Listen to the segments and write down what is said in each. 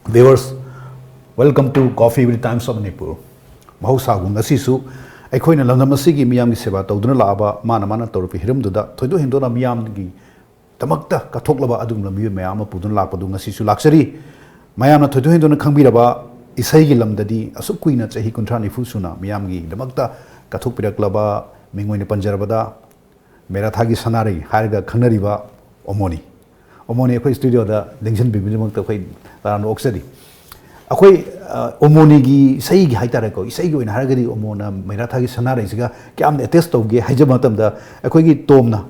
Viewers, welcome to Coffee with Times of Manipur. Mahausagung asisu aikoina lamdamasigi miyam gi seba tawduna laaba mana tawrupi hiramduda thoido hindona miyam gi tamakta kathoklaba adum lambi mayam pudun lakpadu ngasisu laksari mayamna thoido hindona khangbiraba isai gi lamdadi asuk kuina chahi kunthra nifu suna miyam gi damakta kathokpiraklaba mingoine panjarabada Merathagi Sanarei harga khangnariba Umoni akhoi studio da lengjan bibidamakta akhoi taran oksadi akhoi Umoni gi sai gi haitare ko isai gi oina haragadi Umona Merathagi Sanarei siga kyam attest tawge haijama tamda akhoi gi tomna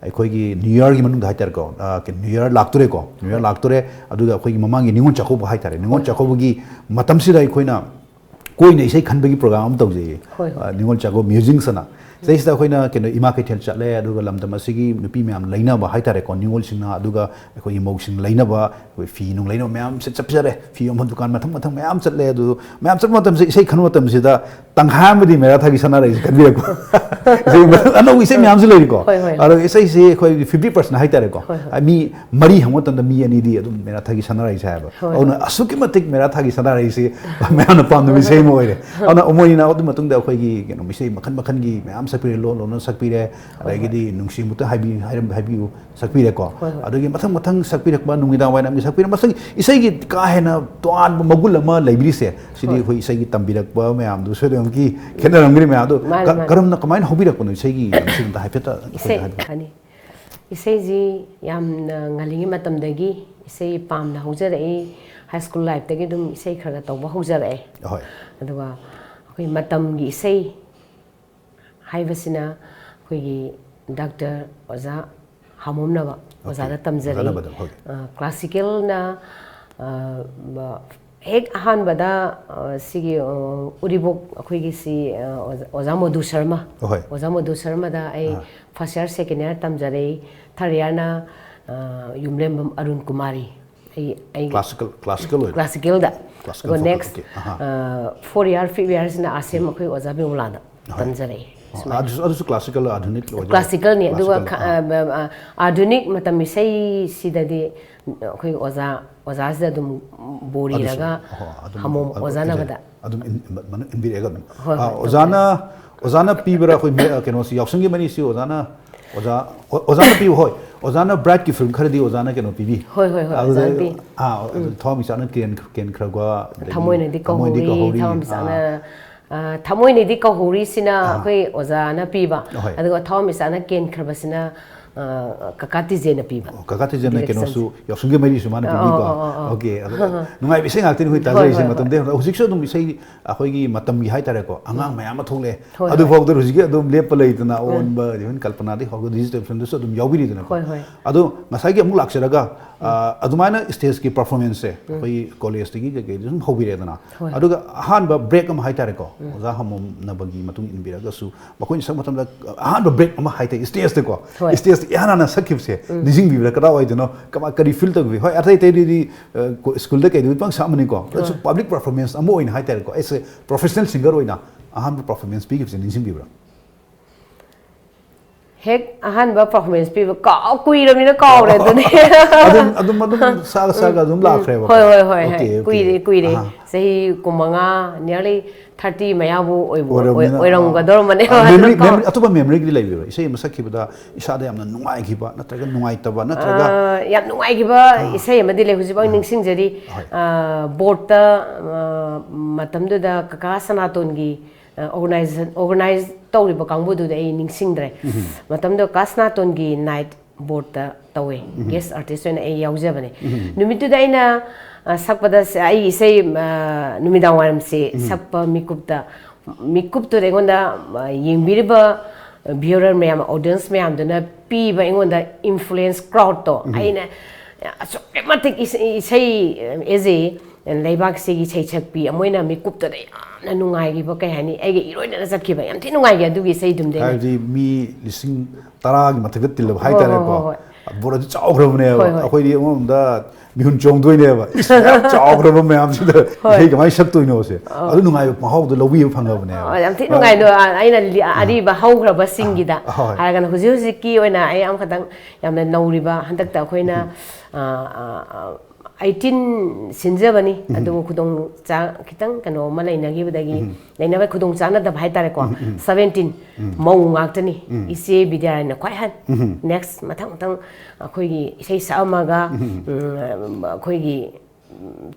akhoi gi New Year gi manung haitare ko New Year laktore ko New Year laktore aduga akhoi gi mamangi ningon chakho ba haitare ningon chakho gi matam sida akhoi koina isai khanbagi program tawje ningon chakho music sana Sai sta khoina keno ima kai thel chale aduga lamdam asigi nupi myam laina ba haitare ko ningol singna aduga khoi emotion laina ba khoi fi nung laina myam se chapjare fi om dukan matham myam chatle adu myam chat matam se sai khanu matam sida tangham di Merathagi Sanarei kadbi ko sai ano isai myam se lei ko aro isai se khoi 50% haitare ko mi mari hamotam da mi ani di adu Merathagi Sanarei sa ba ona asuki matik Merathagi Sanarei se myam na pam no isai mo ire ona Umoni na adu matung da khoi gi keno misai makhan gi myam sakpire lo sakpire adagidi nungsi muta habi sakpire ko adagi mathang sakpire ba Numidang wairamse sakpire masang isai gi ka hena toan magul ama laibri se sidi hoi isai gi tambirak ba mayam du sedam ki kenaram gri me adu karam na kamain hobirak no isai gi sing da haipeta isai ji yam ngalingi matam dagi isai pam na hojare high school life dagi dum isai khara tawba hojare hoi aduga hoi matam gi isai haibasina khoi doctor oza hamomnaba oza da tamjari classical na ek ahan bada sigi uribok khoi gi si oza Modu Sharma da ai first year second year tamjari third year na Yumlembam Arun Kumari ai classical da go next 4 year 5 years na asem khoi oza bimulada tamjari Adusu classical adhunik classical ni aduga adhunik matam isai sidadi khoi oza sida dum bori raga hamom ozana bada adum inbirega ozana pibra khoi keno si yaksanggi mani si ozana pi hoi ozana bright ki film khari di ozana keno pibi ozana pi thom isana ken khraga thamoina di kohori thom isana Tamoy di kahuri sina koi ozana piba aduga thom isana ken kharbasina kakati je na piba kakati je na keno su yaksungge mari su mana pibi ko okay nungai bisai ngaktin hui tazai se matam de husik so dum bisai akhoi gi matam gi haitare ko angang mayam thole adu phok der husik adum lep lei tuna on ba din kalpana di hogo digital film so dum yawbiri tuna adu ngasai gi amuk laksaraga adumaina stage ki performance se koi college tigi ge dum hobire tuna aduga ahan ba break am haitare ko oza hamom na bagi matung inbiraga su bakoi sang matam da ahan ba break am haite stage te ko stage yana na sakip se nijing bibra kada wai dino kama kari feel ta bi hoi athai te di school da ke du pang samani ko public performance amo in haitare ko as a professional singer oina ahan performance bi se nijing bibra hek ahan ba performance pi ka kui ramina ka re dune adum saga adum la khre ba hoi kui sahi kumanga nearly 30 mayabu oiram gador mane memory atuba memory gi lai ba isai masak khibada isada yamna nungai khiba natraga nungai taba natraga yam nungai khiba isai amadi le huji ba ningsing jari board ta matam da kaka sanaton gi organize tawriba kangbu du dai ningsing dre matam do kasnaton gi night board ta tawe guest artist na ai yauja bane numitu da ina sakpada ai sei Numidang wairamse sakpa mikup to engonda yingbiriba viewer mayam audience mayam dona pi ba engonda influence crowd to aina so dramatic sei eze leibak se gi sei chakpi amoina mikup to na nungai gi ba kai hani ai gi iroina na sakki ba yam thi nungai gi adu gi sei dum de ai mi lising tara gi mathak til hai tare ko bora ji chawgrabne akhoi di amda mihun chong doine ba chawgrab me am sida hei gamai sak toino se adu nungai mahau do lobi phangabne yam thi nungai do aina ari ba haugraba singida haragan huji huji ki oina ai am khatang yamna nauriba handak ta khoina 18 sinjabani adu khudong cha khitang kano ma lainagi badagi lainaba khudong chana da bhai tare ko 17 mau ngaktani ise bidya na khwai han next mathang mathang akhoi gi isei sama ga akhoi gi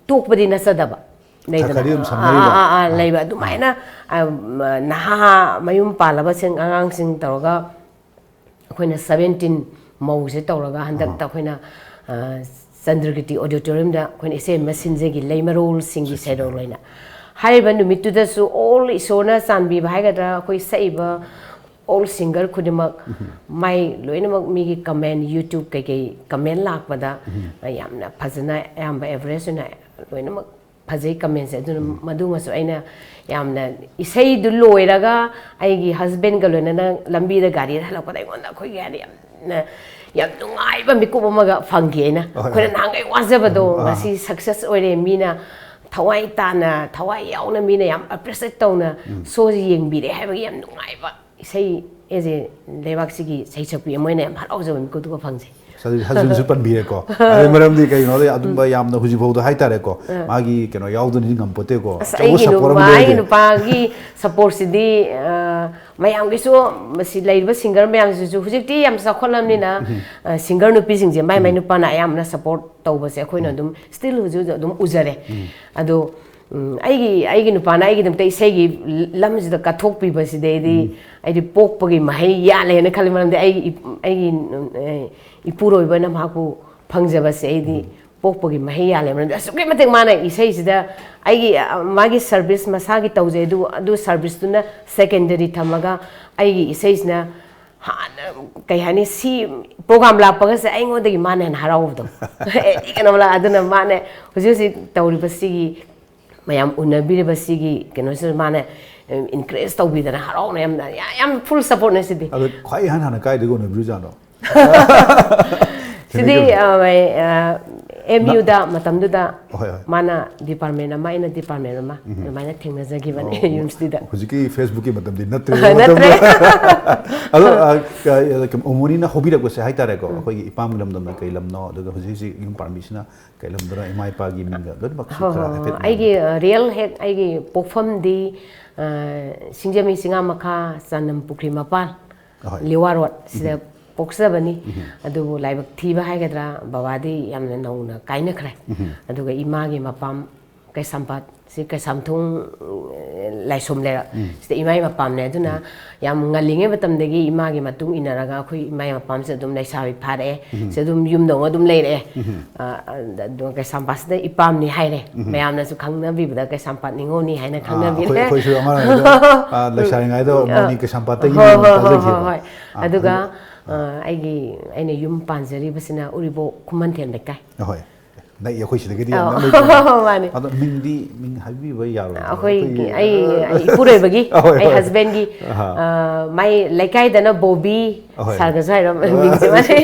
tok badi na sadaba leiba du maina naha mayum palaba sing angang sing tawga akhoi na 17 mau se tawga handak ta akhoi na Sandragiti auditorium da when ise masinjegi leimarol singi sedo loina haiba numitu da su all isona sanbi bhaiga da koi saiba all singer kudimak mai loina mak mi gi comment YouTube kai comment lak bada yamna phajana yamba average na loina mak phajai comment se du madu ma su aina yamna isei du loiraga ai gi husband ga loina na lambi da gari halak pada ngonda khoi ga yamna yam nungai ba miku maga fangi na khona nangai wajaba do ngasi success oire mina thawai tana thawai yauna mina yam appreciate tawna so yeng bi re haiba yam nungai ba sei eje lebak sigi sei chapi moina yam harau jaba miku du phangse sadi husband su pan bi re ko ai maram di kai no le adumba yam na huji bau do hai tare ko magi keno yaudun ni ngam pote ko ai gi nu pa gi support sidi mayam gi so masi leiba singer mayam su hujikti yam sa kholam ni na singer nu pi sing je mai nu pa na yam na support tawba se khoi na dum still huju dum ujare ado ai gi nu pa na ai gi dum tai sei gi lam ji da ka thok pi ba si de di ai di pok pa gi mai ya le na khali maram de ai gi ipuroi ba na ma ku phangjaba se ai di pok pa gi mai ya le maram asu ke mate mana isei sida ai gi magi service masa gi tawje du service tu na secondary thamaga ai gi isei na kai hani si program la pa se ai ngod gi mana na harau do e kana mala aduna mana huju si tawri basi gi mayam unabi basi gi keno se mana increase tawbi da harau na yam full support na sidi ado khai han han kai de go na bru ja no sidi MU da matam da mana department ama ina department ama mana thengna jagi ban university da hujiki Facebook ki matam di natre ado kam umoni na hobby da ko se hai tare ko koi ipam lam dam kai lam no da huji si yum permission na kai lam dra imai pa gi minga dot bak su ai gi real head ai gi pofam di singjami singa makha sanam pukri mapal liwarot sida poksabani adu laibak thiba haigadra babadi yamna nauna kaina khre aduga imagi mapam kai sampat si kai samthung laisom lera sida imai mapam ne aduna yam ngalinge batamdagi imagi matung inaraga khoi imai mapam se dum laisawi phare se dum yum dong adum leire adu kai sampas da ipam ni haire mayamna su khangna bi bada kai sampat ni ngoni haina khangna bi re khoi su amara laisai ngai do moni kai sampat ta gi aduga aigi aina yum panjari basina uribo kumanten de kai hoi nai ya khoi sidagi di mane ado mingdi ming habi ba yaro khoi ai puroi bagi ai husband gi mai laikai dana bobby sarga jairam ming se mane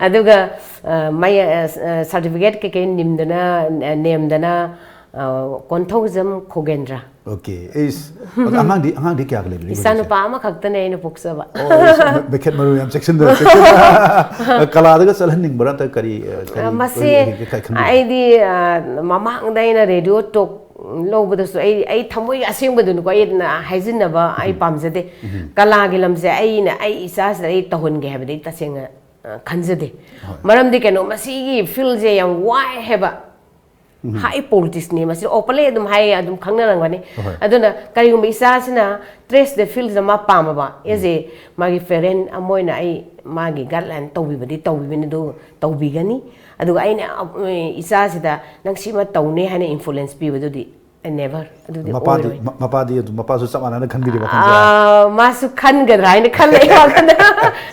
aduga mai certificate ke ke nimdana name dana konthojam khogendra okay is angang di kya gale isanu pa ma khakta ne ina puksa ba beket maru yam section da kala da salhan ning bara ta kari mase ai di mamang dai na radio talk lobada su ai thamoi asing badu ko ai na haijin na ba ai pamjade kala gi lamse ai na ai isa sa ai tahun ge habde ta senga khanjade maram de keno masi gi feel je yang why heba high politics ni masi opale dum hai adum khangna rangwani aduna karigum isa sina trace the fields ma pama ba eze magi feren amoina ai magi guideline tawbi badi tawbi ni do tawbi gani aduga aina isa sida nang sima tawne hana influence pi badudi never adudi mapadi mapasu samana na khanbi ba masu khan ga raina khan lai wa khan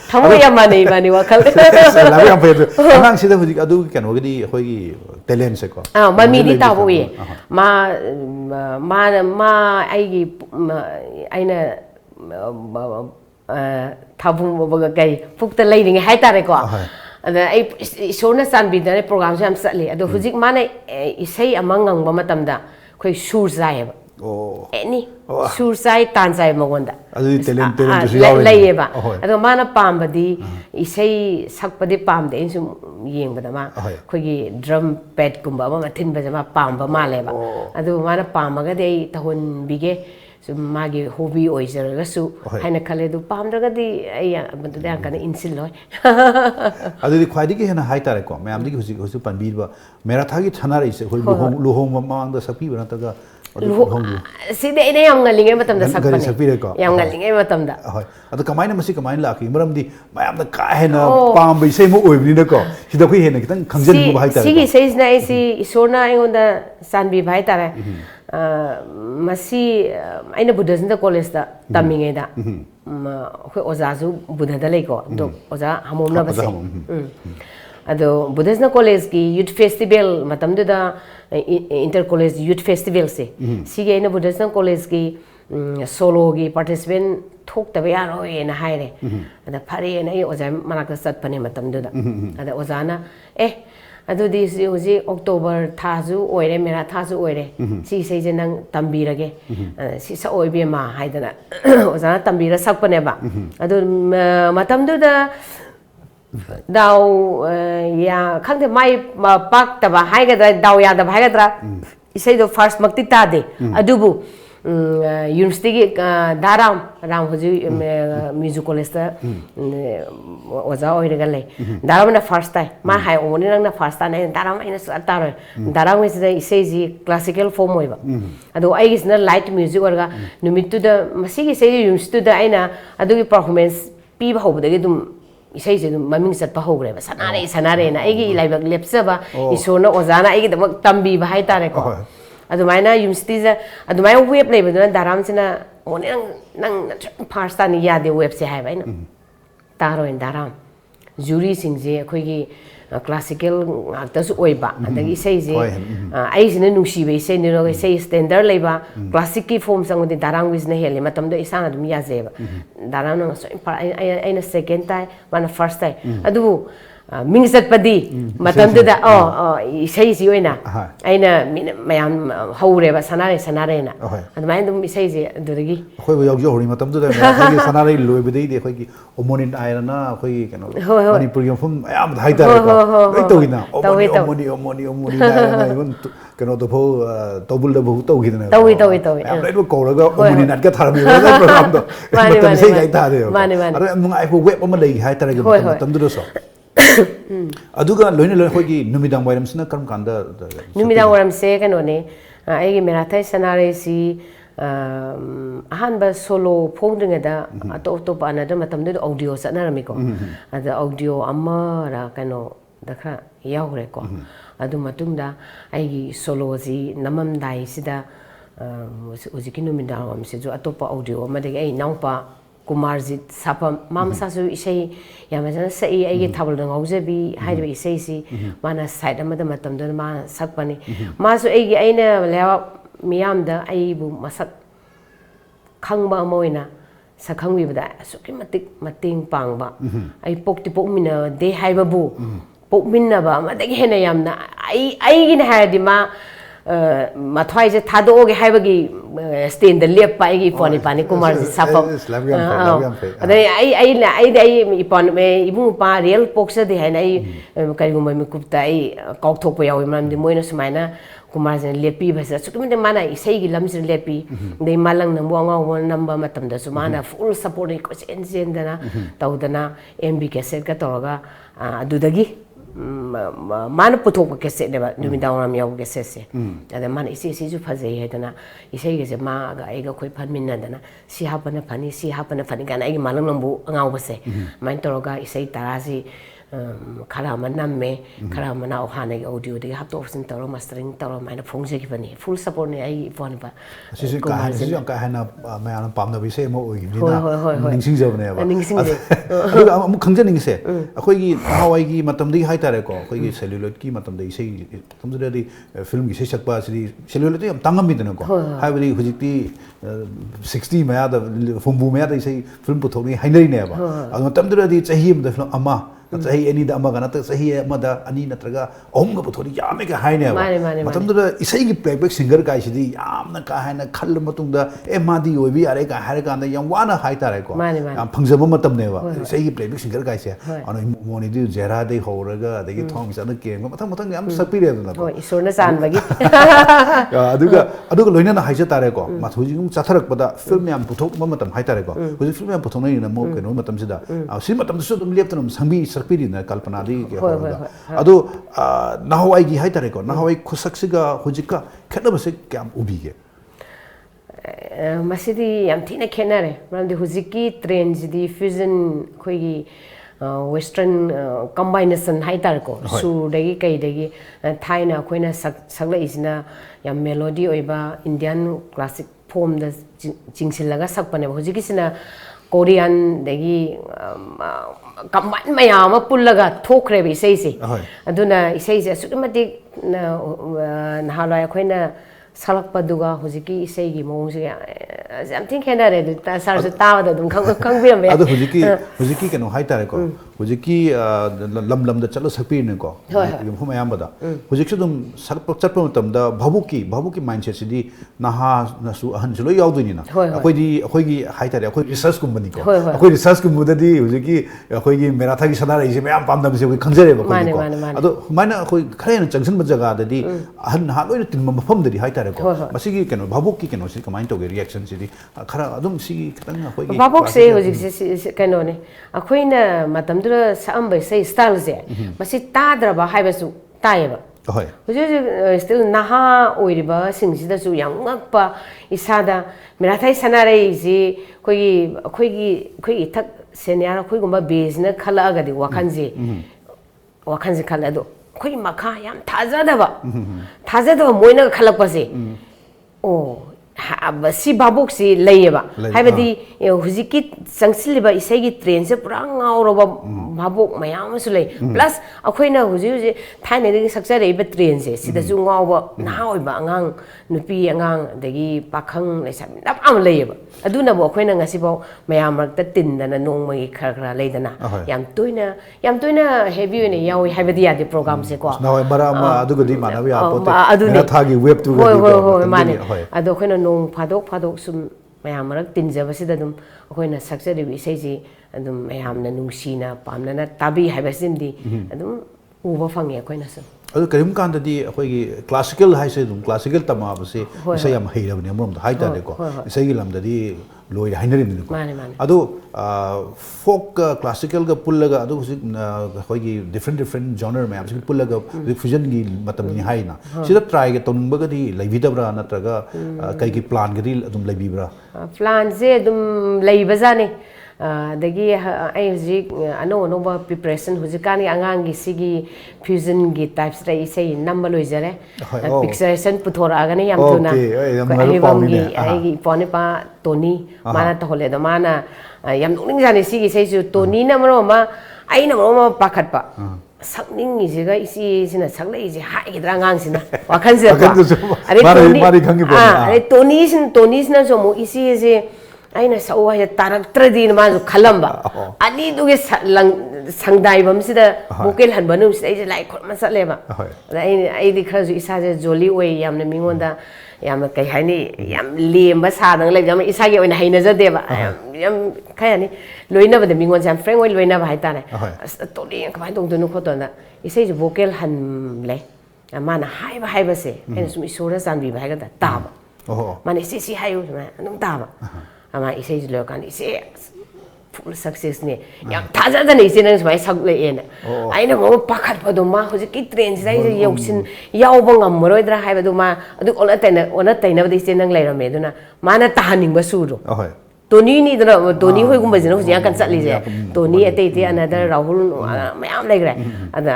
thamu ya mane bani wa khal la ya pe nang sida huji adu kano gadi hoi gi talent se ko mami di ta bo ye ma ai gi aina thabung ba gai pukta lai ning hai tare ko ada ai isona san bi da program jam satli ado hujik mane isei amangang ba matam da khoi sur jai ba any sur sai tan sai magonda talent layeba ado mana pambadi isai sakpadi pamde insu yengbada ma khogi drum pad kumba ma mathin ba jama pamba maleba ado mana pamaga de tahon bige magi hobby oizaraga su haina khale du pamdraga di ai bantu da kana insil loy adu di khwaidi ki hena hai tare ko mayam di husi panbi ba Merathagi Sanarei se hoi luhong mamang da sapi bana taga sida ina yang ngalinge matam da sakpane yang ngalinge matam da hoi adu kamaina masi kamaina la ki maram di mayam da ka hena pam bai sei mo oibni na ko sida khoi hena kitang khangjan mo hai tare sigi says na isi isona ingonda sanbi bhai tare masi aina buddhism da college da taminge da khoi ozazu buddha da lei ko do oza hamomna base ado buddhism college ki youth festival matam da inter college youth festival se sige ina buddhism college ki solo gi participant thok ta ya ro ena haire ada phare ena ai oza manaka sat pane matam da ada ozana adu di si October thazu oire mera thazu oire si sei je nang tambirage si sa oibe ma haidana ozana tambira sakpane ba adu matam da daw ya khangde mai pak ta ba haigadra daw ya da haigadra isai do first makti ta de adubu university ki daram hoji music college ta oza oiraga lei daram na first time ma hai oni nang na first time daram ina tar daram is the isai ji classical form oiba ado ai is na light music orga numitu da masigi sei university da aina adu ki performance pi ba hobda gi dum isai je maming sat pa hogre ba sanare na ai gi laibak lepsa ba isona ozana ai gi da tambi ba hai tare ko adumaina university za adumaina web leba duna daram sina oni nang first time ya de web se hai ba ina taro en daram jury sing je khoi gi classical actor su oiba adagi sei je ai sina nungsi be sei ni ro sei standard leba classic ki form sang de darang wis na hele matam do isang adum ya je ba daram no so aina second time one first time adu mingsat padi matam da isai si oina aina mayam haure ba sanare na admai dum isai je duragi khoi bo yog hori matam da khoi sanare loi bedei de khoi ki omonin aina khoi kano Manipur yom phum ayam hai ta ko loi toina omoni na gon kano to pho tobul da bu to gi na tawi am lai ko ra ga omoni nat ka thar mi ra program to matam sei gai ta de ara mungai pho web ma lei hai ta ga matam da so aduga loina loina khoi gi numidang wairamse na karam kanda numidang wairamse kano ne ai gi Merathagi Sanarei si ahan ba solo phongdinga da to pa na da matam da audio sanarami ko ada audio amma ra kano da kha yaure ko adu matung da ai gi solo ji namam dai sida ujiki numidang wairamse jo atopa audio ma de ai nangpa Kumarjit sapa mama sasu isai yamajana sai ai thabal dang aujabi haidba isai si mana side amada matam da ma sakpani masu ai aina lewa miyam da ai bu masak khangba moina sakhangwi bada suki matik mating pangba ai pokti pokmina de haiba bu pokminna ba madagi hena yamna ai gin haidi ma mathwai je thado ge haibagi stand the lep pa gi poni pani kumar ji sapam adai ai ipon me ibung pa real poksa de hai nai kai gum me kupta ai kok thok pa yawi man de moina sumaina kumar je lepi basa sukumi de mana isai gi lamjin lepi de malang na muanga won number matam da sumana full support ko chen dana tawdana mb cassette ka toraga adudagi mana puthok cassette ne ba numidang ram yaw cassette se ada mana isi ju phajai hedana isai ge ma ga ai ga khoi phan minna dana si hapana phani ga ai malang lambu ngaw base main toroga isai tarasi khara manam me khara mana ohana ge audio de hap to option toro mastering toro maina phongje gi bani full support ne ai phone ba si ka hana ma ana pam da bise mo oi ni na ningsing je bane ba ningsing je amu khangja ning se akhoi gi hawai gi matam di hai tare ko akhoi gi celluloid ki matam da isei tamjura di film gi se sakpa si celluloid yam tangam mi dana ko hai bari hujik ti 60 maya da fumbu maya da isai film puthokni hainari ne ba adu tamdura di chahi am da film ama chahi ani da ama ganata chahi ama da ani natraga om ga puthori yam ga haine ba matamdura isai gi playback singer kai sidi yamna ka haina khal matung da e madi oibi are ka hare ka da yam wana hai tare ko yam phangjaba matam ne ba isai gi playback singer kai se anu moni di jera de horaga da gi thong sa da ke mathang mathang yam sakpi re da ho isorna san bagi aduga loina na haija tare ko ma thuji gum chatharak pada film yam puthok ma matam hai tare ko huji film yam puthok na mo ke no matam sida si matam su dum leptanum sangbi sakpiri na kalpana di ke horaga adu nahawai gi hai tare ko nahawai khusak siga hujika khena base kyam ubi ge masidi yam thina khenare ramdi hujiki trends di fusion khoi gi western combination hai tar ko su dagi kai dagi thaina khoina sakla isna yam melody oiba indian classic form da jingsilaga sakpane hujiki sina korean dagi combine mayam pullaga thokre bi sei se aduna sei se sudumati nahalai khoina salakpa duga hujiki isei gi mong se am think khenare ta sar se ta da dum khang bi am be adu hujiki keno hai tare ko hujiki lam da chalo sakpi ne ko yum hum ayam da hujik dum sarpa chappa matam da bhabuki mindset sidi naha nasu ahan jlo yaudui ni na akoi gi hai tare akoi research kum bani ko akoi research kum da di hujiki akoi gi merathagi sanarei je mayam pam da se akoi khangjare ba ko adu maina akoi khare na changsan ba jaga da di ahan ha loi tin mafam da di hai tare ko masigi keno bhabuk ki keno si kamai to ge reaction sidi khara adum si kitang akoi gi bhabuk se hujik se keno ne akoi na matam Sam by say styles there. Masi tadraba haibasu taiba. Still Naha Oiriba sings the Su Young Makpa Isada Merathagi Sanarei zi Koigi tak Seniara Koigumba business Kalaga di Wakanzi Kalado. Koi Maka yam Tazadava Moina Kalapase. Oh. Si babuk si layeba haibadi hujiki sangsiliba isegi train se pura ngauroba babuk mayam su lay plus akhoina huji thaine de saksa reiba train se sida su ngauba naoiba angang nupi angang dagi pakhang leisam nap am layeba aduna bo akhoina ngasi bo mayam marta tindana nongmagi khara leidana yam toina heavy ne yawi haibadi ya de program se ko naoi barama adugudi manawi apote merathagi web tu mane ado khoina nong phadok sum mayam marak tinjaba sida dum akhoina sakjari bi sei adum mayam na nungsina pamna na tabi haibasimdi adum uba fangi akhoina sum adu karim kan da di akhoi gi classical hai se dum classical tama ba se isai am heirabni amrom da hai ta de ko isai gi lam da di loi hainari ni ko adu folk classical ga pullaga adu akhoi gi different genre ma am pullaga fusion gi matam ni hai na sida try ga tonung ba ga di laibidabra natraga kai gi plan ga di adum laibibra plan je adum laibazane dagi ai hujik ano ba preparation hujikani angang gi sigi fusion gi types rai sei number loijare picturation puthora agane yam tuna album gi ai gi pone pa toni mana to hole da mana yam ning jani sigi sei ju toni na maro ma ai na maro ma pakhat pa sakning isi ga isi sina sakla isi hai gi drangang sina wakhan se are toni sin so mo isi isi aina sawa ya tarak tradin ma ju khalamba ani duge sangdai bam sida vocal han banum sida lai khot ma saleba ai di khara ju isa je jolly oi yamna mingonda yamna kai hani yam lemba sa dang lai jam isa ge oina haina ja deba yam kai ani loina ba de mingon jam friend oi loina ba hai ta ne to li ka dong dunu khot na isa je vocal han le mana hai ba se aina sum isora san bi ba ga ta ba mana si hayu ma num ta ba ama isai lo kan isai full success ne yam thaja da nei sinang sai sak le ena aina mo pakhat padu ma hoji ki train sai yausin yaubang amroi dra hai badu ma adu ona taina badi sinang lai rame duna mana tahaning ba suru toni ni dra toni hoi gum bajina hoji kan chatli je toni ate another rahul mayam lai gra ada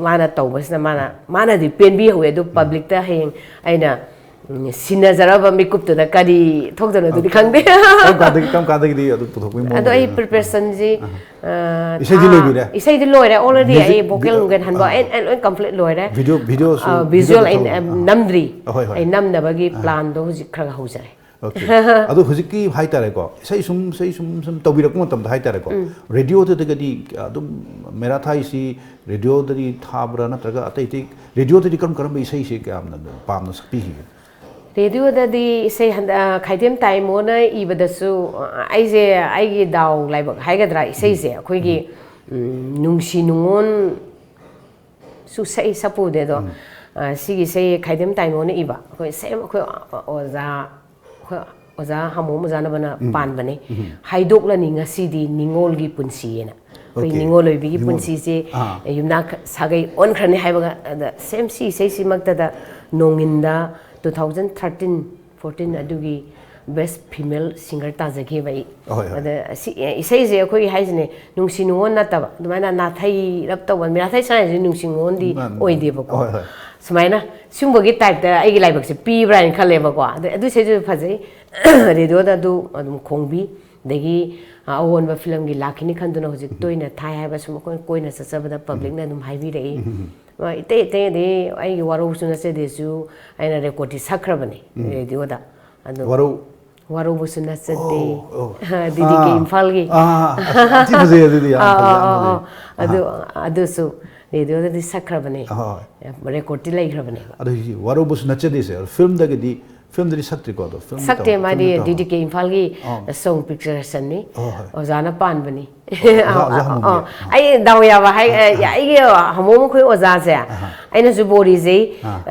mana tawbasna mana di pen bi hoye du public ta heng aina Sinazaraba makeup to the Kadi talk to the Kandi. Come Kadi, I preparation is the lawyer already a vocal and handball and complete lawyer. Visual in Namdri, a Namnabagi plan those Krahauser. Okay. Ado hujiki hai tare ko. Sai sum tabirak mo tam hai tare ko. Radio te gadi adum Merathagi si radio dari thabra na traga atai radio te karam karam isai se ka amna pam na sakpi hi. Radio dadi say khaidem time mona ibadasu aige daw laibak haigadra say se akhoi nungsi nungon su say sapu de do sigi say khaidem time mona iba akhoi sem akhoi oza hamu muzana bana pan bane haidok la ninga sidi ningol gi punsi na koi ningol loi bi gi punsi se yumna sagai on khrani haibaga same say makta da nonginda 2013-14 adugi best female singer tajaki bai ada isai je khoi haisne nungsi nungon na taba dumaina na thai rap taw Merathagi Sanarei nungsi ngon di oide ba ko sumaina sumbogi type da ai gi laibak se pi brain khale ba ko adu se ju phajai radio da du adum khongbi degi awon ba film gi lakhini khanduna hojik toina thai ha ba sum ko koina sasabada public na dum haibi rei ite de ai waroubasu na se desu aina record sakrabani radio da adu waroubasu na se de didi ke Imphal gi ti baje didi adu su radio da sakrabani record ti lai khrabani adu waroubasu na che de se film da gadi film dari sakti ko do film sakte ma di didi ke Imphal gi song picture sanni ozana pan bani ai daw ya ba hai ai ge hamo khoi oza se aina su bori je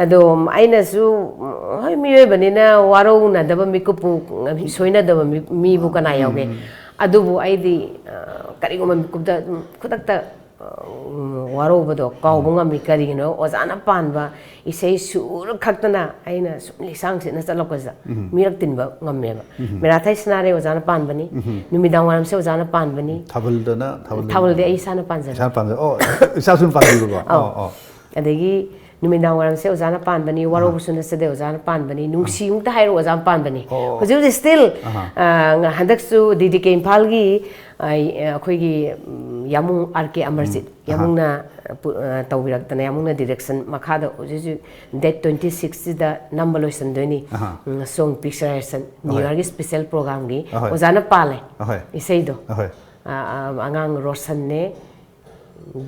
adom aina su hai mi bani na waro na daba mikupu soina daba mi bu kana yauge adubu ai di kari goma mikup da khudakta waro bado kaubunga mi kari no ozana pan ba isei sur khaktana aina lisang se na chalokaza mirak tinba ngamme ba Merathagi Sanarei ozana pan bani Numidang wairamse ozana pan bani thabal de ai sana pan ja oh isa sun pan di ko adegi Numidang wairamse ozana pan bani waroubasu na sede ozana pan bani nungsi ung ta hairo ozana pan bani hoju still handak su didi ke Imphal gi akhoi gi yamung RK Amarjit yamung na tawbirak tana yamung na direction makhada hoju date 26 da number loisan doni song picture New York special program gi ozana pale isei do angang Roshan ne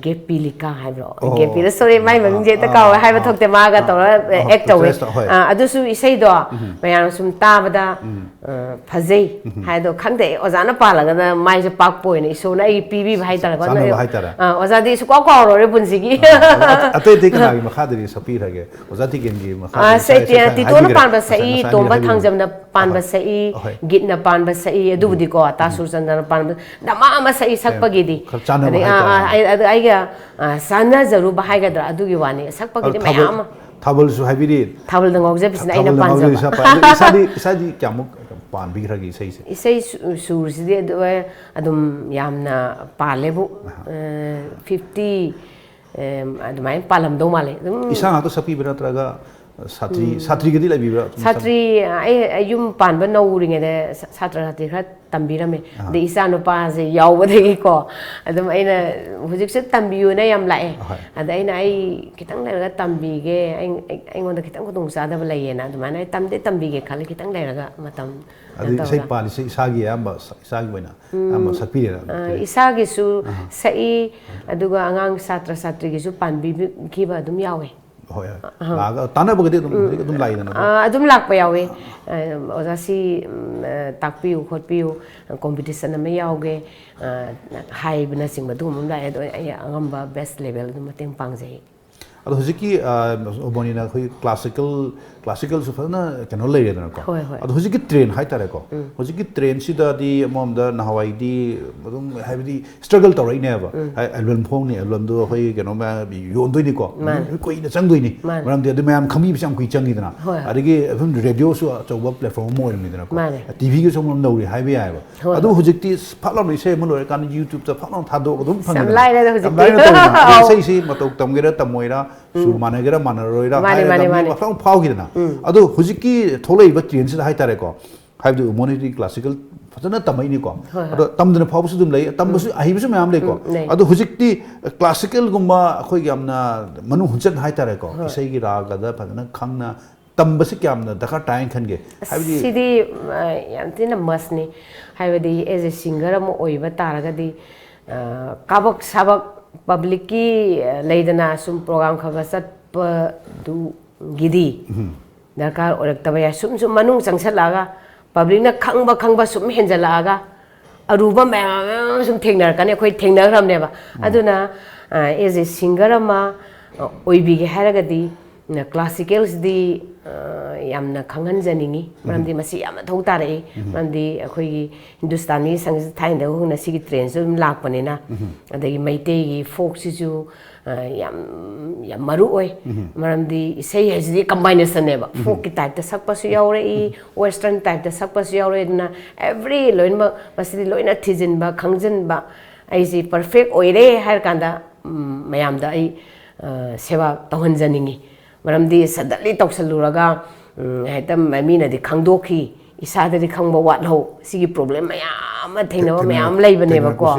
Gepilika haibro Gepila sorry mai mang je ta kaw haiba thokte ma ga to act tawe adu su isei do mayang sum ta bada phajei haido khangde ozana pala ga mai je pak poi ne so na I pb bhai tar ko na ozadi su ko ro re bunsi gi ate de kana gi makha de sapi rage ozati gen gi makha sai ti to na pan ba sai to ba thangjam na pan ba sai git na pan ba sai adu budi ko ta sur san na pan ba da ma ma sai sak pa gi di aiga sana zaru bahai ga da adu gi wani sak pa gi mayam thabal su habiri thabal dang ogje bisna ina pan isadi kyamuk pan bi ragi isai sur si de adum yamna palebu 50 adumai palam do male isa to sapi bra traga satri gadi labi bra satri ai yum pan ba no ringe de satra satri kha tambirame de isa no pa se yaw ba de ko adum aina hujik se tambiyu na yam lae ada aina ai kitang la tambi ge ai ngon da kitang ko tung sa da ba lai na adum ai tambi ge khali kitang lai ga matam adi sai pali sai isagi amba isagi baina amba sakpi ra isagi su sai aduga angang satra satri ge su pan bi ki ba adum yawe hoy laga tana bagade dum lai na adum lak pa yawe oza si takpiu khotpiu competition ma yauge hai bna sing ba dum lai angamba best level dum mateng pangjai ado hojiki oboni na khoi classical su fana kano lai na ko ado hojiki train hai tare ko hojiki train si da di mom da na hawai di dum habi struggle to right now album phone ni album do hoi kano ma yon doi ni ko koi na chang doi ni maram de mayam khami bisam kui changi dana adigi radio su choba platform mo ni dana ko tv gi som no ri hai bi ai ba ado hojiki phalom ni se mo lo kan YouTube ta phalom thado dum phang sam lai da hojiki sei matok tamgira tamoira sur managera manaroira phang phau gi dana ado hujiki tholei ba train se hai tare ko haibu umoni classical fazana tamai ni ko ado tamdana phau su dum lai tambu ahi bu mayam lai ko ado hujikti classical gumba khoi gamna manu hunjan hai tare ko isai gi raga da fazana khangna ꯇꯝꯕꯁꯤ ꯀꯌꯥꯝꯅ ꯗꯔꯀꯥꯔ ꯇꯥꯏꯅ ꯈꯟꯒꯦ ꯍꯥꯏꯕꯗꯤ ꯁꯤꯗꯤ ꯌꯥꯝ ꯊꯤꯅ ꯃꯁꯅꯤ ꯍꯥꯏꯕꯗꯤ as a singer ꯑꯃ ꯑꯣꯏꯕ ꯇꯥꯔꯒꯗꯤ ꯀꯥꯕꯛ ꯁꯥꯕꯛ ꯄꯕ꯭ꯂꯤꯛꯀꯤ ꯂꯩꯗꯅ ꯁꯨꯝ ꯄ꯭ꯔꯣꯒ꯭ꯔꯥꯝ ꯈꯔ ꯆꯠꯄꯗꯨꯒꯤꯗꯤ ꯗꯔꯀꯥꯔ ꯑꯣꯏꯔꯛꯇꯕ ꯌꯥꯏ ꯁꯨꯝ ꯃꯅꯨꯡ ꯆꯪꯁꯜꯂꯛꯑꯒ ꯄꯕ꯭ꯂꯤꯛꯅ ꯈꯪꯕ ꯁꯨꯝ ꯍꯦꯟꯖꯜꯂꯛꯑꯒ ꯑꯔꯨꯕ ꯃꯌꯥꯝ ꯑꯃ ꯁꯨꯝ ꯊꯦꯡꯅꯔꯛꯀꯅꯤ ꯑꯩꯈꯣꯏ ꯊꯦꯡꯅꯈ꯭ꯔꯕꯅꯦꯕ ꯑꯗꯨꯅ ꯑꯦꯖ ꯑꯦ ꯁꯤꯡꯒꯔ ꯑꯃ ꯑꯣꯏꯕꯤꯒꯦ ꯍꯥꯏꯔꯒꯗꯤ ꯀ꯭ꯂꯥꯁꯤꯀꯦꯜꯁꯤꯗꯤ ꯌꯥꯝꯅ ꯈꯪꯍꯟꯖꯅꯤꯡꯉꯤ ꯃꯔꯝꯗꯤ ꯃꯁꯤ ꯌꯥꯝ ꯃꯊꯧ ꯇꯥꯔꯛꯏ ꯃꯔꯝꯗꯤ ꯑꯩꯈꯣꯏꯒꯤ ꯍꯤꯟꯗꯨꯁꯇꯥꯅꯤ ꯁꯪꯒꯤꯠ ꯊꯥꯏꯅꯗꯒꯤ ꯍꯧꯅ ꯁꯤꯒꯤ ꯇ꯭ꯔꯦꯟꯁꯨ ꯑꯗꯨꯝ ꯂꯥꯛꯄꯅꯤꯅ ꯑꯗꯒꯤ ꯃꯩꯇꯩꯒꯤ ꯐꯣꯛꯁꯤꯁꯨ ꯌꯥꯝ ꯃꯔꯨ ꯑꯣꯏ ꯃꯔꯝꯗꯤ ꯏꯁꯩ ꯍꯥꯏꯁꯤꯗꯤ ꯀꯝꯕꯥꯏꯅꯦꯁꯟꯅꯦꯕ ꯐꯣꯛꯀꯤ ꯇꯥꯏꯞꯇ ꯁꯛꯄꯁꯨ ꯌꯥꯎꯔꯛꯏ ꯋꯦꯁꯇꯔꯟ ꯇꯥꯏꯞꯇ ꯁꯛꯄꯁꯨ ꯌꯥꯎꯔꯛꯏ ꯑꯗꯨꯅ ꯑꯦꯚ꯭ꯔꯤ ꯂꯣꯏꯅꯃꯛ ꯃꯁꯤꯗꯤ ꯂꯣꯏꯅ ꯊꯤꯖꯤꯟꯕ ꯈꯪꯖꯤꯟꯕ ꯑꯩꯁꯤ ꯄꯔꯐꯦꯛ ꯑꯣꯏꯔꯦ ꯍꯥꯏꯔ ꯀꯥꯟꯗ ꯃꯌꯥꯝꯗ ꯑꯩ ꯁꯦꯕꯥ ꯇꯧꯍꯟꯖꯅꯤꯡꯉꯤ ꯃꯔꯝꯗꯤ ꯁꯗꯟꯂꯤ ꯇꯧꯁꯜꯂꯨꯔꯒ ꯍꯦꯛꯇ ꯃꯤꯅꯗꯤ ꯈꯪꯗꯣꯛꯈꯤ ꯏꯁꯥꯗꯗꯤ ꯈꯪꯕ ꯋꯥꯠꯍꯧ ꯁꯤꯒꯤ ꯄ꯭ꯔꯣꯕ꯭ꯂꯦꯝ ꯃꯌꯥꯝ ꯑꯃ ꯊꯦꯡꯅꯕ ꯃꯌꯥꯝ ꯂꯩꯕꯅꯦꯕꯀꯣ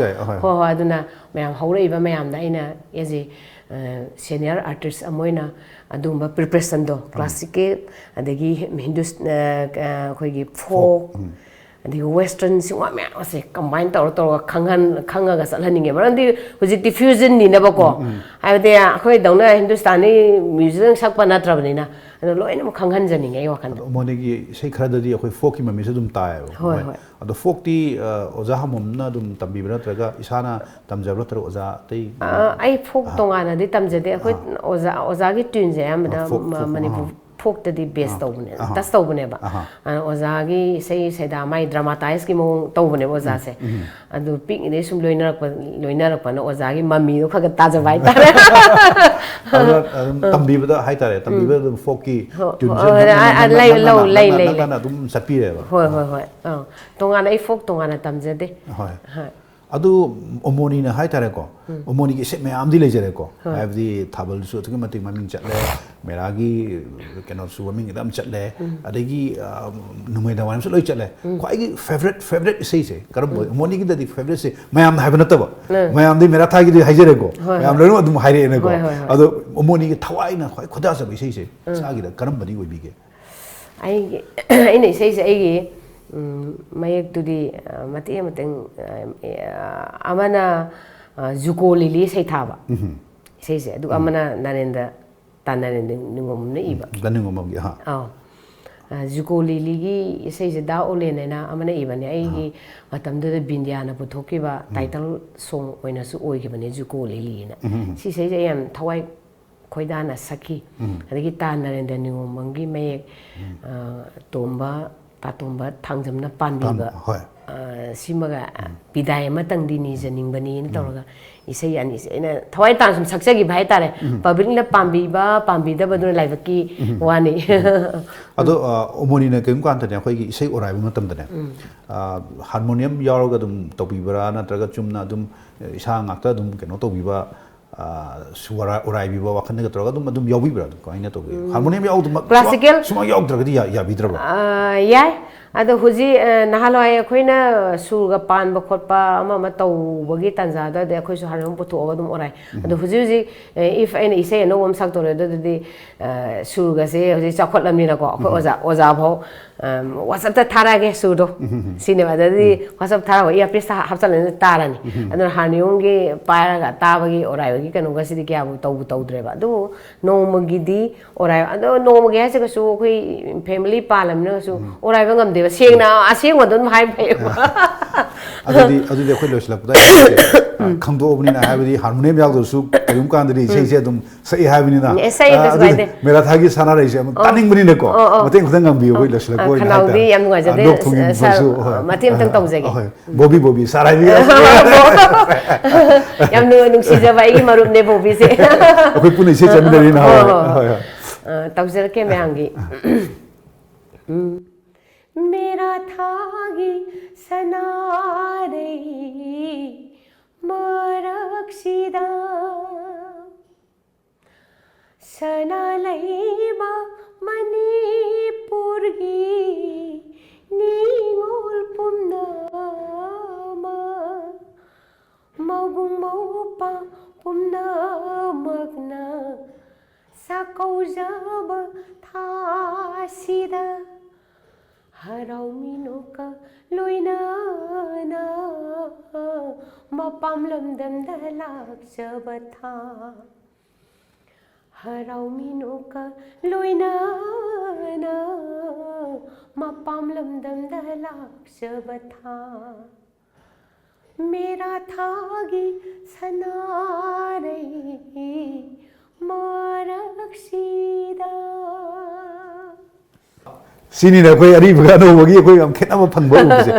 ꯍꯣꯏ ꯑꯗꯨꯅ ꯃꯌꯥꯝ ꯍꯧꯔꯛꯏꯕ ꯃꯌꯥꯝꯗ ꯑꯩꯅ ꯑꯦꯖ ꯑꯦ ꯁꯦꯅꯤꯌꯔ ꯑꯥꯔꯇꯤꯁ ꯑꯃ ꯑꯣꯏꯅ ꯑꯗꯨꯒꯨꯝꯕ ꯄ꯭ꯔꯤꯄꯔꯦꯁꯟꯗꯣ ꯀ꯭ꯂꯥꯁꯤꯀꯦꯜ ꯑꯗꯒꯤ ꯑꯩꯈꯣꯏꯒꯤ ꯐꯣꯛ ꯑꯗꯒꯤ ꯋꯦꯁꯇꯔꯟ ꯁꯤꯒꯨꯝꯕ ꯃꯌꯥꯝ ꯑꯁꯦ ꯀꯝꯕꯥꯏꯟ ꯇꯧꯔꯒ ꯈꯪꯉꯒ ꯆꯠꯍꯟꯅꯤꯡꯉꯦ ꯃꯔꯝꯗꯤ ꯍꯧꯖꯤꯛꯇꯤ ꯐ꯭ꯌꯨꯖꯟꯅꯤꯅꯕꯀꯣ ꯍꯥꯏꯕꯗꯤ ꯑꯩꯈꯣꯏꯗꯧꯅ ꯍꯤꯟꯗꯨꯁꯇꯥꯅꯤ ꯃ꯭ꯌꯨꯖꯤꯛ ꯁꯛꯄ ꯅꯠꯇ꯭ꯔꯕꯅꯤꯅ ꯑꯗꯣ ꯂꯣꯏꯅꯃꯛ ꯈꯪꯍꯟꯖꯅꯤꯡꯉꯦ ꯑꯩ ꯋꯥꯈꯜꯗ ꯃꯣꯏꯒꯤ ꯏꯁꯩ ꯈꯔꯗꯗꯤ ꯑꯩꯈꯣꯏ ꯐꯣꯛꯀꯤ ꯃꯃꯤꯁꯨ ꯑꯗꯨꯝ ꯇꯥꯏꯌꯦꯕ ꯍꯣꯏ ꯍꯣꯏ ꯑꯗꯣ ꯐꯣꯛꯇꯤ ꯑꯣꯖꯥ ꯍꯥꯃꯣꯝꯅ ꯑꯗꯨꯝ ꯇꯝꯕꯤꯕ ꯅꯠꯇ꯭ꯔꯒ ꯏꯁꯥꯅ ꯇꯝꯖꯕ ꯅꯠꯇ꯭ꯔꯒ ꯑꯣꯖꯥ ꯑꯇꯩ ꯑꯩ ꯐꯣꯛ ꯇꯣꯉꯥꯟꯅꯗꯤ ꯇꯝꯖꯗꯦ ꯑꯩꯈꯣꯏ ꯑꯣꯖꯥꯒꯤ ꯇ꯭ꯌꯨꯟꯁꯦ ꯑꯌꯥꯝꯕꯗ ꯐꯣꯛ ꯃꯅꯤꯄꯨꯔ ꯐꯣꯛꯇꯗꯤ ꯕꯦꯁ ꯇꯧꯕꯅꯦ ꯇꯁ ꯇꯧꯕꯅꯦꯕ ꯑꯣꯖꯥꯒꯤ ꯏꯁꯩ ꯁꯩꯗꯥ ꯃꯥꯏ ꯗ꯭ꯔꯃꯥꯇꯥꯏꯁꯀꯤ ꯃꯑꯣꯡ ꯇꯧꯕꯅꯦꯕ ꯑꯣꯖꯥꯁꯦ ꯑꯗꯨ ꯄꯤꯛꯏꯉꯩ ꯁꯨꯝ ꯂꯣꯏꯅꯔꯛꯄꯅ ꯑꯣꯖꯥꯒꯤ ꯃꯃꯤꯗꯣ ꯈꯔ ꯇꯥꯖꯕ ꯍꯥꯏꯇꯥꯔꯦ ꯑꯗꯨꯅ ꯑꯗꯨꯝ ꯇꯝꯕꯤꯕꯗ ꯍꯥꯏꯇꯥꯔꯦ ꯇꯝꯕꯤꯕꯗ ꯑꯗꯨꯝ ꯐꯣꯛꯀꯤ ꯇ꯭ꯌꯨꯟꯁꯦ ꯅꯪꯅ ꯑꯗꯨꯝ ꯆꯠꯄꯤꯔꯦꯕ ꯍꯣꯏ ꯇꯣꯉꯥꯟꯅ ꯑꯩ ꯐꯣꯛ ꯇꯣꯉꯥꯟꯅ ꯇꯝꯖꯗꯦ ꯍꯣꯏ ꯑꯗꯨ ꯑꯣꯃꯣꯅꯤꯅ ꯍꯥꯏꯇꯥꯔꯦꯀꯣ ꯑꯣꯃꯣꯅꯤꯒꯤ ꯏꯁꯩ ꯃꯌꯥꯝꯗꯤ ꯂꯩꯖꯔꯦꯀꯣ ꯍꯥꯏꯕꯗꯤ ꯊꯥꯕꯜꯁꯨ ꯑꯗꯨꯛꯀꯤ ꯃꯇꯤꯛ ꯃꯃꯤꯡ ꯆꯠꯂꯦ ꯃꯦꯔꯥꯒꯤ ꯀꯩꯅꯣꯁꯨ ꯃꯃꯤꯡ ꯑꯗꯨꯝ ꯆꯠꯂꯦ ꯑꯗꯒꯤ ꯅꯨꯃꯤꯗꯥꯡ ꯋꯥꯏꯔꯝꯁꯨ ꯂꯣꯏ ꯆꯠꯂꯦ ꯈ꯭ꯋꯥꯏꯒꯤ ꯐꯦꯚꯔꯦꯠ ꯏꯁꯩꯁꯦ ꯀꯔꯝꯕ ꯑꯣꯃꯣꯅꯤꯒꯤꯗꯗꯤ ꯐꯦꯚꯔꯦꯠꯁꯦ ꯃꯌꯥꯝꯅ ꯍꯥꯏꯕ ꯅꯠꯇꯕ ꯃꯌꯥꯝꯗꯤ ꯃꯦꯔꯥꯊꯥꯒꯤꯗꯤ ꯍꯥꯏꯖꯔꯦꯀꯣ ꯃꯌꯥꯝ ꯂꯣꯏꯅꯃꯛ ꯑꯗꯨꯝ ꯍꯥꯏꯔꯛꯑꯦꯅꯀꯣ ꯑꯗꯣ ꯑꯣꯃꯣꯅꯤꯒꯤ ꯊꯋꯥꯏꯅ ꯈ꯭ꯋꯥꯏ ꯈꯣꯏꯗꯥꯖꯕ ꯏꯁꯩꯁꯦ ꯏꯁꯥꯒꯤꯗ ꯀꯔꯝꯕꯗꯤ ꯑꯣꯏꯕꯤꯒꯦ ꯑꯩꯅ ꯏꯁꯩꯁꯦ ꯑꯩꯒꯤ ꯃꯌꯦꯛꯇꯨꯗꯤ ꯃꯇꯦꯛ ꯑꯃꯅ ꯖꯨꯀꯣ ꯂꯤꯂꯤ ꯁꯩꯊꯥꯕ ꯏꯁꯩꯁꯦ ꯑꯗꯨꯒ ꯑꯃꯅ ꯅꯔꯦꯟꯗ꯭ꯔ ꯅꯤꯉꯣꯝꯕꯝꯅ ꯏꯕ ꯖꯨꯀꯣ ꯂꯤꯂꯤꯒꯤ ꯏꯁꯩꯁꯦ ꯗꯥ ꯑꯣꯂꯦꯟ ꯍꯥꯏꯅ ꯑꯃꯅ ꯏꯕꯅꯦ ꯑꯩꯒꯤ ꯃꯇꯝꯗꯨꯗ ꯕꯤꯟꯗꯤꯌꯥꯅ ꯄꯨꯊꯣꯛꯈꯤꯕ ꯇꯥꯏꯇꯜ ꯁꯣꯡ ꯑꯣꯏꯅꯁꯨ ꯑꯣꯏꯈꯤꯕꯅꯦ ꯖꯨꯀꯣ ꯂꯤꯂꯤꯅ ꯁꯤ ꯏꯁꯩꯁꯦ ꯑꯩ ꯌꯥꯝ ꯊꯋꯥꯏ ꯈꯣꯏꯗꯥꯅ ꯁꯛꯈꯤ ꯑꯗꯒꯤ ꯇꯥ ꯅꯔꯦꯟꯗ꯭ꯔ ꯅꯤꯉꯣꯝꯕꯝꯒꯤ ꯃꯌꯦꯛ ꯄꯥꯇꯣꯝꯕ ꯊꯥꯡꯖꯝꯅ ꯄꯥꯟꯕꯤꯕ ꯁꯤꯃꯒ ꯕꯤꯗꯥꯏ ꯑꯃꯇꯪꯗꯤ ꯅꯤꯖꯅꯤꯡꯕꯅꯤꯅ ꯇꯧꯔꯒ ꯏꯁꯩ ꯑꯅꯤꯁꯦ ꯑꯩꯅ ꯊꯋꯥꯏ ꯇꯥꯅ ꯁꯨꯝ ꯁꯛꯆꯈꯤꯕ ꯍꯥꯏꯇꯥꯔꯦ ꯄꯕ꯭ꯂꯤꯛꯅ ꯄꯥꯝꯕꯤꯕ ꯄꯥꯝꯕꯤꯗꯕꯗꯨꯅ ꯂꯥꯏꯕꯛꯀꯤ ꯋꯥꯅꯤ ꯑꯗꯣ ꯑꯣꯃꯣꯅꯤꯅ ꯀꯔꯤꯒꯨꯝꯕ ꯀꯥꯟꯗꯅꯦ ꯑꯩꯈꯣꯏꯒꯤ ꯏꯁꯩ ꯑꯣꯔꯥꯏꯕ ꯃꯇꯝꯗꯅꯦ ꯍꯥꯔꯃꯣꯅꯤꯌꯝ ꯌꯥꯎꯔꯒ ꯑꯗꯨꯝ ꯇꯧꯕꯤꯕ꯭ꯔꯥ ꯅꯠꯇ꯭ꯔꯒ ꯆꯨꯝꯅ ꯑꯗꯨꯝ ꯏꯁꯥ ꯉꯥꯛꯇ ꯑꯗꯨꯝ ꯀꯩꯅꯣ ꯇꯧꯕꯤꯕ ꯑꯣꯔꯥꯏꯕꯤꯕ ꯋꯥꯈꯜꯗꯒ ꯇꯧꯔꯒ ꯑꯗꯨꯝ ꯌꯥꯎꯕꯤꯕ꯭ꯔꯥ ꯀꯃꯥꯏꯅ ꯇꯧꯒꯦ ꯍꯥꯔꯃꯣꯅꯤꯌꯝ ꯌꯥꯎꯗꯃꯛ ꯁꯨꯃꯥꯏꯅ ꯌꯥꯎꯗ꯭ꯔꯒꯗꯤ ꯌꯥꯕꯤꯗ꯭ꯔꯕ ꯌꯥꯏ ꯑꯗꯣ ꯍꯧꯖꯤꯛ ꯅꯍꯥꯟꯋꯥꯏ ꯑꯩꯈꯣꯏꯅ ꯁꯨꯔꯒ ꯄꯥꯟꯕ ꯈꯣꯠꯄ ꯑꯃ ꯇꯧꯕꯒꯤ ꯇꯥꯟꯖꯥꯗꯗꯤ ꯑꯩꯈꯣꯏꯁꯨ ꯍꯥꯔꯃꯣꯅꯤꯌꯝ ꯄꯨꯊꯣꯛꯑꯒ ꯑꯗꯨꯝ ꯑꯣꯔꯥꯏ ꯑꯗꯣ ꯍꯧꯖꯤꯛ ꯏꯐ ꯑꯩꯅ ꯏꯁꯩ ꯑꯅꯧꯕ ꯑꯃ ꯁꯛꯇꯣꯔꯦ ꯑꯗꯨꯗꯤ ꯁꯨꯔꯒꯁꯦ ꯍꯧꯖꯤꯛ ꯆꯥꯎꯈꯠꯂꯕꯅꯤꯅꯀꯣ ꯑꯩꯈꯣꯏ ꯑꯣꯖꯥꯐꯥꯎ ꯋꯥꯆꯞꯇ ꯊꯥꯔꯛꯑꯒꯦ ꯁꯨꯔꯗꯣ ꯁꯤꯅꯦꯕ ꯑꯗꯨꯗꯤ ꯋꯥꯆꯞ ꯊꯥꯔꯒ ꯏꯌꯥꯔꯄꯤꯁꯇ ꯍꯥꯞꯆꯤꯜꯂꯒ ꯇꯥꯔꯅꯤ ꯑꯗꯨꯅ ꯍꯥꯔꯃꯣꯅꯤꯌꯝꯒꯤ ꯄꯥꯏꯔꯒ ꯇꯥꯕꯒꯤ ꯑꯣꯔꯥꯏꯕꯒꯤ ꯀꯩꯅꯣꯒꯁꯤꯗꯤ ꯀꯌꯥꯕꯨ ꯇꯧꯗ꯭ꯔꯦꯕ ꯑꯗꯨꯕꯨ ꯅꯣꯡꯃꯒꯤꯗꯤ ꯑꯣꯔꯥꯏꯕ ꯑꯗꯣ ꯅꯣꯡꯃꯒꯤ ꯍꯥꯏꯁꯤꯒꯁꯨ ꯑꯩꯈꯣꯏ ꯐꯦꯃꯤꯂꯤ ꯄꯥꯜꯂꯝꯅꯤꯅꯁꯨ ꯑꯣꯔꯥꯏꯕ ꯉꯝꯗꯦꯕ ꯁꯦꯡꯅ ꯑꯁꯦꯡꯕꯗꯣ ꯑꯗꯨꯝ ꯍꯥꯏꯕ ꯐꯩꯌꯦꯕ ꯑꯗꯨꯗꯤ ꯑꯩꯈꯣꯏ ꯂꯣꯏꯁꯤꯜꯂꯛꯄꯗ ꯈꯪꯗꯣꯛꯑꯕꯅꯤꯅ ꯍꯥꯏꯕꯗꯤ ꯍꯥꯔꯃꯣꯅꯤꯌꯝ ꯌꯥꯎꯗ꯭ꯔꯁꯨ ꯀꯔꯤꯒꯨꯝꯕ ꯀꯥꯟꯗꯗꯤ ꯏꯁꯩꯁꯦ ꯑꯗꯨꯝ ꯁꯛꯏ ꯍꯥꯏꯕꯅꯤꯅ ꯑꯗꯨꯗꯤ ꯃꯦꯔꯥꯊꯥꯒꯤ ꯁꯥꯅꯥꯔꯩꯁꯦ ꯑꯃꯨꯛ ꯇꯥꯅꯤꯡꯕꯅꯤꯅꯀꯣ ꯃꯇꯦꯡ ꯈꯤꯇꯪ ꯉꯝꯕꯤꯌꯨ ꯑꯩꯈꯣꯏ ꯂꯣꯏꯁꯤꯜꯂꯛꯄ ꯑꯣꯏꯅ ꯈꯅꯥꯎꯗꯤ ꯌꯥꯝ ꯅꯨꯡꯉꯥꯏꯖꯗꯦ ꯂꯣꯛ ꯊꯨꯡꯒꯤ ꯃꯈꯣꯟꯁꯨ ꯃꯇꯦꯛ ꯑꯃꯇꯪ ꯇꯧꯖꯒꯦ ꯕꯣꯕꯤ ꯁꯥꯔꯥꯏꯕꯤ ꯌꯥꯝ ꯅꯨꯡꯁꯤꯖꯕ ꯑꯩꯒꯤ ꯃꯔꯨꯞꯅꯦ ꯕꯣꯕꯤꯁꯦ ꯑꯩꯈꯣꯏ ꯄꯨꯟꯅ ꯏꯁꯩ ꯆꯠꯃꯤꯟꯅꯔꯤ ꯅꯍꯥꯟꯋꯥꯏ ꯇꯧꯖꯔꯛꯀꯦ ꯃꯌꯥꯝꯒꯤ ꯃꯦꯔꯥꯊꯥꯒꯤ ꯁꯅꯥꯔꯩ ꯃꯔꯛꯁꯤꯗ ꯁꯅꯥ ꯂꯩꯕ ꯃꯅꯤꯄꯨꯔꯒꯤ ꯅꯤꯉꯣꯜ ꯄꯨꯝꯅꯃꯛ ꯃꯕꯨꯡ ꯃꯧꯄ꯭ꯋꯥ ꯄꯨꯝꯅꯃꯛꯅ ꯆꯥꯛꯀꯧꯖꯕ ꯊꯥꯁꯤꯗ ꯍꯔꯥꯎꯃꯤꯅꯣꯛꯀ ꯂꯣꯏꯅꯅ ꯃꯄꯥꯝ ꯂꯝꯗꯝꯗ ꯂꯥꯛꯆꯕ ꯊꯥ ꯍꯔꯥꯎꯃꯤꯅꯣꯛꯀ ꯂꯣꯏꯅꯅ ꯃꯄꯥꯝ ꯂꯝꯗꯝꯗ ꯂꯥꯛꯆꯕ ꯊꯥ Merathagi Sanarei Maraksida Sini na koi ari baga no bagi koi am khena ma phangba ubse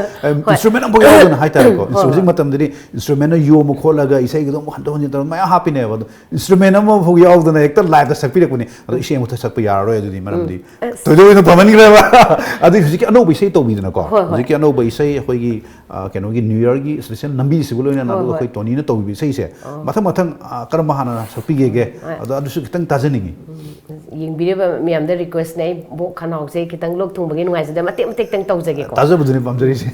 instrument am boga na hai tar ko instrument matam dini instrument yo mo kholaga isai gdom hando ni tar ma happy ne ba instrument am bo yaw da na ekta live da sakpi ko ni ado isai mo thak pa yar ro adi maram di to do no pamani gra ba adi hujiki ano bi sai to bi na ko hujiki ano bi sai khoi gi keno gi new year gi special nambi sigulo na na khoi toni na to bi sai se mathang mathang karam hana sakpi ge ado adu su kitang tajani ying video mi am da request nei bo khanau se kitang lok thung bagi ngai sada matek matek tang tawjage ko taja buduni pamjari se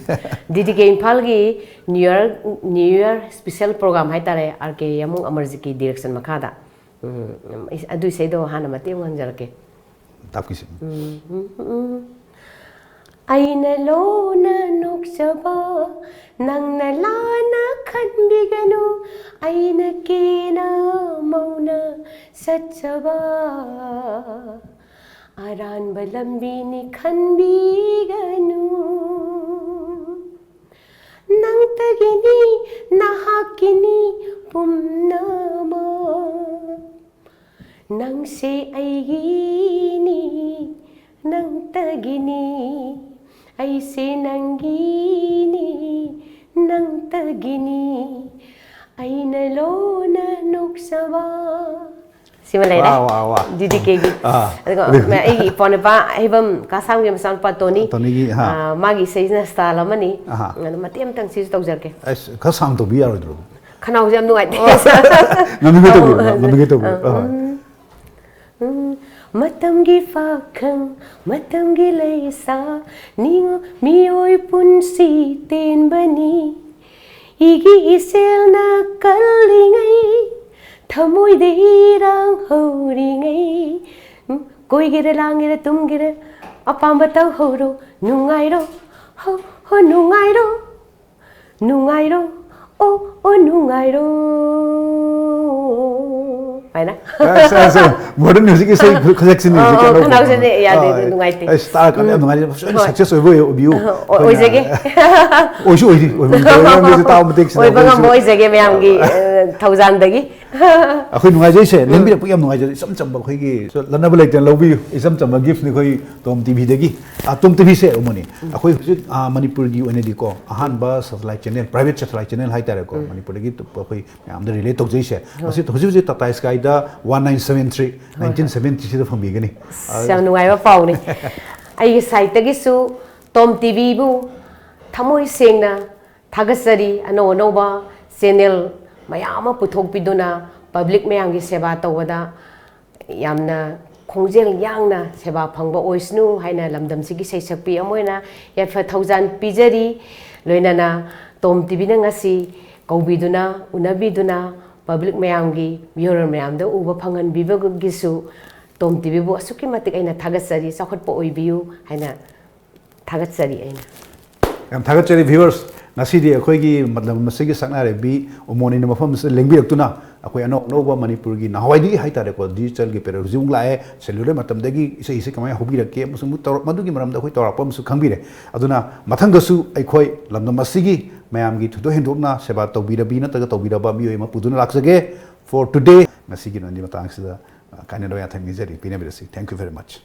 didi ke Imphal gi new year special program hai tare rk yamung amarji ki direction makhada adu sei do hana matek nganjar ke tapki se aina lona noksaba nangna lana khanbiganu aina kena mauna satchaba aranba lambini khanbiganu nangtagini nahakini pumnama nangse aigini nangtagini aise nangini nangtagini aina lona noksaba Simalay na. Wow. Didi kegi. May ay pone pa ibam kasam ge masam pa Tony. Tony gi ha. Magi seisna style mani. Ngana matiam tang sis tawjar ke. As kasam to bi aro dro. Khanau jam nuai. Nami ge to. Matam gi fakhang matam gi leisa ningo mioi punsi ten bani igi isel na kalingai thamoi de rang hauringai koigire langire tumgire apamba taw horo nungairo ho nungairo o nungairo Aina. Modern music is a collection music. Kanau se de ya de nungai te. Star kan nungai success oi view. Oi jege. Oi shu oi di. Oi taw matik. Oi bangam oi jege mayam gi 1000 dagi. Akhoi nungai jai se lengbi pu yam nungai jai sam cham ba khoi gi so lanna ba lekten lobi isam cham ba gift ni khoi tom tv dagi tom tv se umoni akhoi manipur gi one di ko ahan ba satellite channel private satellite channel hai tare ko manipur gi to khoi am da relate tok jai se masi to hoji tata sky da 1973 1970 da fambi gani sam nungai ba pau ni ai site gi su tom tv bu thamoi sengna thagasari ano ba channel mayama puthok piduna public mayam gi seba tawada yamna khongjel yangna seba phangba oisnu haina lamdam sigi seisakpi amoina yafa 1000 pijari loinana tom tv na ngasi kaubiduna unabiduna public mayam gi viewer mayam da uba phangan bibag gisu tom tv bu asuki matik aina thagasari sakhot po oibiu haina thagasari aina am thagasari viewers nasidi akhoi gi matlab masigi saknare bi umoni na mafam se lengbi aktuna akhoi ano noba manipur gi nahwai di hai tare ko digital gi pero resume lae cellular matam dagi ise kamai hobi rakke musum tor madu gi maram da khoi tor pam su khangbire aduna mathang da su akhoi lamna masigi mayam gi thudo hindokna seba tobirabi na ta tobiraba mi ma puduna laksage for today nasigi nandi matang sida kainado ya thangi jari pina birasi thank you very much